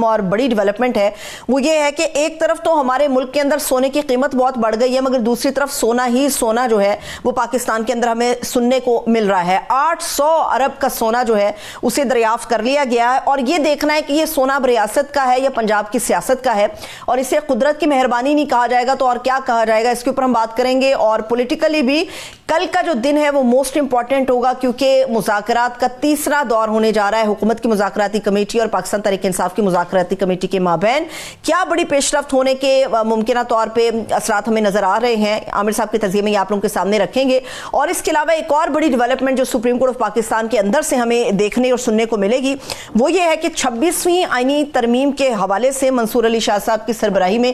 اور بڑی ڈیولپمنٹ ہے وہ یہ ہے کہ ایک طرف تو ہمارے ملک کے اندر سونے کی قیمت بہت بڑھ گئی ہے، مگر دوسری طرف سونا ہی سونا جو ہے وہ پاکستان کے اندر ہمیں سننے کو مل رہا ہے۔ 800 ارب کا سونا جو ہے اسے دریافت کر لیا گیا ہے، اور یہ دیکھنا ہے کہ یہ سونا ریاست کا ہے یا پنجاب کی سیاست کا ہے، اور اسے قدرت کی مہربانی نہیں کہا جائے گا تو اور کیا کہا جائے گا، اس کے اوپر ہم بات کریں گے۔ اور پولیٹیکلی بھی کل کا جو دن ہے وہ موسٹ امپورٹنٹ ہوگا، کیونکہ مذاکرات کا تیسرا دور ہونے جا رہا ہے حکومت کی مذاکراتی کمیٹی اور پاکستان تحریک انصاف کی مذاکراتی کمیٹی کے مابین۔ کیا بڑی پیش رفت ہونے کے ممکنہ طور پہ اثرات ہمیں نظر آ رہے ہیں، عامر صاحب کے تجزیے میں یہ آپ لوگوں کے سامنے رکھیں گے۔ اور اس کے علاوہ ایک اور بڑی ڈیولپمنٹ جو سپریم کورٹ آف پاکستان کے اندر سے ہمیں دیکھنے اور سننے کو ملے گی وہ یہ ہے کہ 26ویں آئینی ترمیم کے حوالے سے منصور علی شاہ صاحب کی سربراہی میں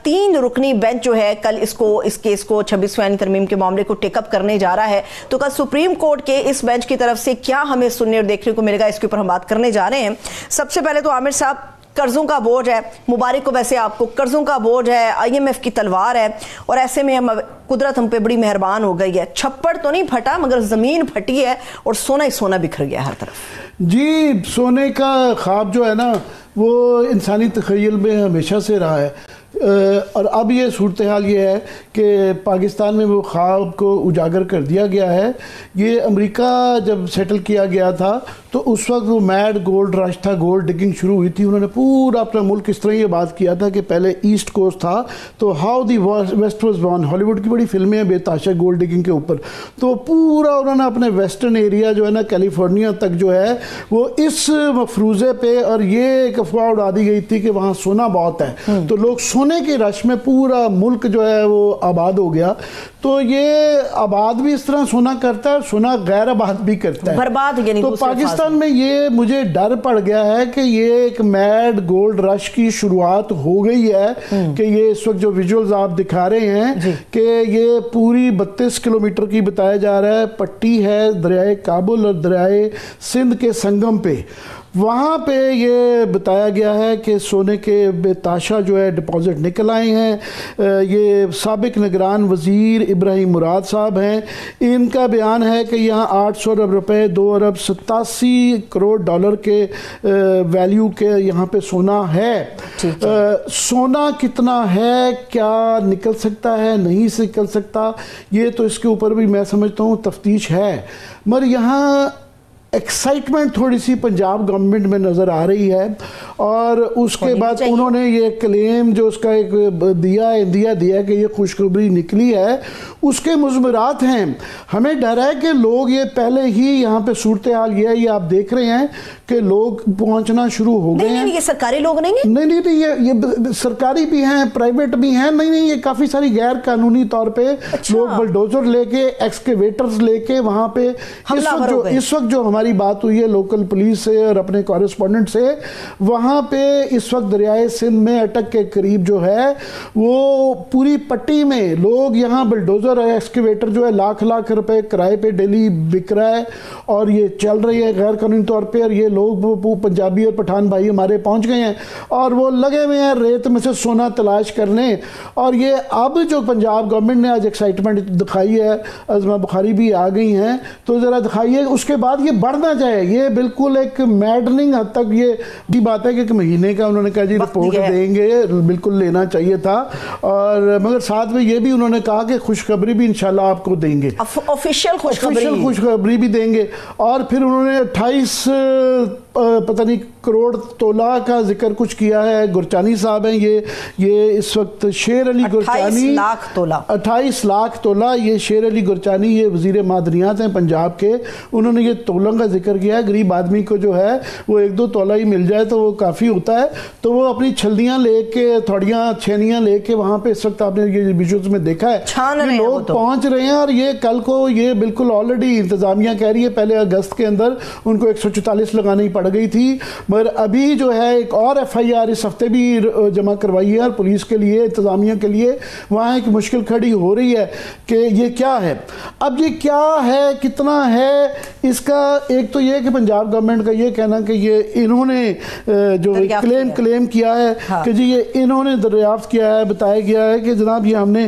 3 رکنی بینچ جو ہے کل اس کیس کو 26ویں آئینی ترمیم کے معاملے کو ٹیک اپ کرنے جا رہا ہے۔ تو کل سپریم کورٹ کے اس بینچ کی طرف سے کیا ہمیں سننے اور دیکھنے کو ملے گا، اس کے اوپر ہم بات کرنے جا رہے ہیں۔ سب سے پہلے تو عامر صاحب، قرضوں کا بوجھ ہے، مبارک کو ویسے آپ کو، قرضوں کا بوجھ ہے، IMF کی تلوار ہے، اور ایسے میں قدرت ہم پہ بڑی مہربان ہو گئی ہے۔ چھپڑ تو نہیں پھٹا مگر زمین پھٹی ہے اور سونا ہی سونا بکھر گیا ہر طرف۔ جی، سونے کا خواب جو ہے نا وہ انسانی تخیل میں ہمیشہ سے رہا ہے، اور اب یہ صورتحال یہ ہے کہ پاکستان میں وہ خواب کو اجاگر کر دیا گیا ہے۔ یہ امریکہ جب سیٹل کیا گیا تھا تو اس وقت وہ میڈ گولڈ رش تھا، گولڈ ڈگنگ شروع ہوئی تھی۔ انہوں نے پورا اپنا ملک اس طرح یہ بات کیا تھا کہ پہلے ایسٹ کوسٹ تھا تو how the west was born, Hollywood کی بڑی فلمیں ہیں بے تحاشا گولڈ ڈگنگ کے اوپر، تو پورا انہوں نے اپنے ویسٹرن ایریا جو ہے نا کیلیفورنیا تک جو ہے وہ اس مفروضے پہ، اور یہ ایک افواہ اڑا دی گئی تھی کہ وہاں سونا بہت ہے تو لوگ سونے کے رش میں پورا ملک جو ہے وہ آباد ہو گیا۔ تو یہ آباد بھی اس طرح سونا کرتا ہے اور سونا غیر آباد بھی کرتا ہے، برباد، یعنی تو پاکستان میں یہ مجھے ڈر پڑ گیا ہے کہ یہ ایک میڈ گولڈ رش کی شروعات ہو گئی ہے کہ یہ اس وقت جو ویژولز آپ دکھا رہے ہیں کہ یہ پوری 32 کلومیٹر کی بتایا جا رہا ہے پٹی ہے دریائے کابل اور دریائے سندھ کے سنگم پہ، وہاں پہ یہ بتایا گیا ہے کہ سونے کے بے تحاشا جو ہے ڈپازٹ نکل آئے ہیں۔ یہ سابق نگران وزیر ابراہیم مراد صاحب ہیں، ان کا بیان ہے کہ یہاں 800 ارب روپے، 2 ارب 87 کروڑ ڈالر کے ویلیو کے یہاں پہ سونا ہے۔ سونا کتنا ہے، کیا نکل سکتا ہے، نہیں نکل سکتا، یہ تو اس کے اوپر بھی میں سمجھتا ہوں تفتیش ہے، مگر یہاں ایکسائٹمنٹ تھوڑی سی پنجاب گورنمنٹ میں نظر آ رہی ہے، اور اس کے بعد انہوں نے یہ کلیم جو اس کا ایک دیا کہ یہ خوشخبری نکلی ہے، اس کے مضمرات ہیں۔ ہمیں ڈر ہے کہ لوگ یہ پہلے ہی یہاں پہ صورتحال یہ ہے، یہ آپ دیکھ رہے ہیں کہ لوگ پہنچنا شروع ہو گئے ہیں۔ یہ سرکاری لوگ نہیں ہیں؟ نہیں، یہ سرکاری بھی ہیں، پرائیویٹ بھی ہیں، نہیں، یہ کافی ساری غیر قانونی طور پہ لوگ بلڈوزر لے کے، ایکسکیویٹرز لے کے وہاں پہ اس وقت جو ہماری بات ہوئی ہے لوکل پولیس سے اور اپنے کورسپونڈنٹ سے، وہاں پہ اس وقت دریائے سندھ میں اٹک کے قریب جو ہے وہ پوری پٹی میں لوگ یہاں بلڈوزر اور ایکسکیویٹر جو ہے لاکھ روپے کرائے پہ ڈیلی بک رہا ہے، اور یہ چل رہی ہے غیر قانونی طور پہ، اور یہ لوگ پنجابی اور پٹھان بھائی ہمارے پہنچ گئے ہیں اور وہ لگے ہوئے ہیں ریت میں سے سونا تلاش کرنے۔ اور یہ اب جو پنجاب گورنمنٹ نے آج ایکسائٹمنٹ دکھائی ہے، عظمہ بخاری بھی آ گئی ہیں، تو ذرا دکھائیے اس کے بعد یہ بڑھنا چاہے۔ یہ بالکل ایک میڈننگ حد تک یہ بھی بات ہے کہ ایک مہینے کا انہوں نے کہا جی رپورٹ دیں گے، بالکل لینا چاہیے تھا، اور مگر ساتھ میں یہ بھی انہوں نے کہا کہ خوشخبری بھی انشاءاللہ آپ کو دیں گے، آفیشیل خوشخبری بھی دیں گے۔ اور پھر انہوں نے 28 پتہ نہیں کروڑ تولہ کا ذکر کچھ کیا ہے۔ گرچانی صاحب ہیں یہ اس وقت شیر علی گرچانی، 28 لاکھ تولہ، یہ شیر علی گرچانی یہ وزیر معدنیات ہیں پنجاب کے، انہوں نے یہ تولوں کا ذکر کیا ہے۔ غریب آدمی کو جو ہے وہ 1-2 تولہ ہی مل جائے تو وہ کافی ہوتا ہے، تو وہ اپنی چھلنیاں لے کے، تھوڑیاں چھینیاں لے کے وہاں پہ اس وقت آپ نے یہ ویژولز میں دیکھا ہے لوگ پہنچ رہے ہیں، اور یہ کل کو یہ بالکل آلریڈی انتظامیہ کہہ رہی ہے پہلے اگست کے اندر ان کو 144 لگانی پڑ گئی تھی، مگر ابھی جو ہے ایک اور FIR اس ہفتے بھی جمع کروائی ہے، اور پولیس کے لیے، انتظامیہ کے لیے وہاں ایک مشکل کھڑی ہو رہی ہے کہ یہ کیا ہے۔ اب یہ کیا ہے، کتنا ہے، اس کا ایک تو یہ کہ پنجاب گورنمنٹ کا یہ کہنا کہ یہ انہوں نے جو کلیم کیا ہے کہ جی یہ انہوں نے دریافت کیا ہے، بتایا گیا ہے کہ جناب یہ ہم نے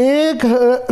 1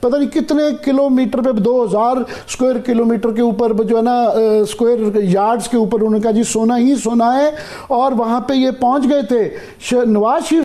پتہ نہیں کتنے کلومیٹر پہ 2000 اسکوائر کلومیٹر کے اوپر جو ہے نا اسکوائر یارڈز کے اوپر انہوں نے کہا جی سونا ہی سونا ہے. اور وہاں پہ یہ پہنچ گئے تھے. نواز شریف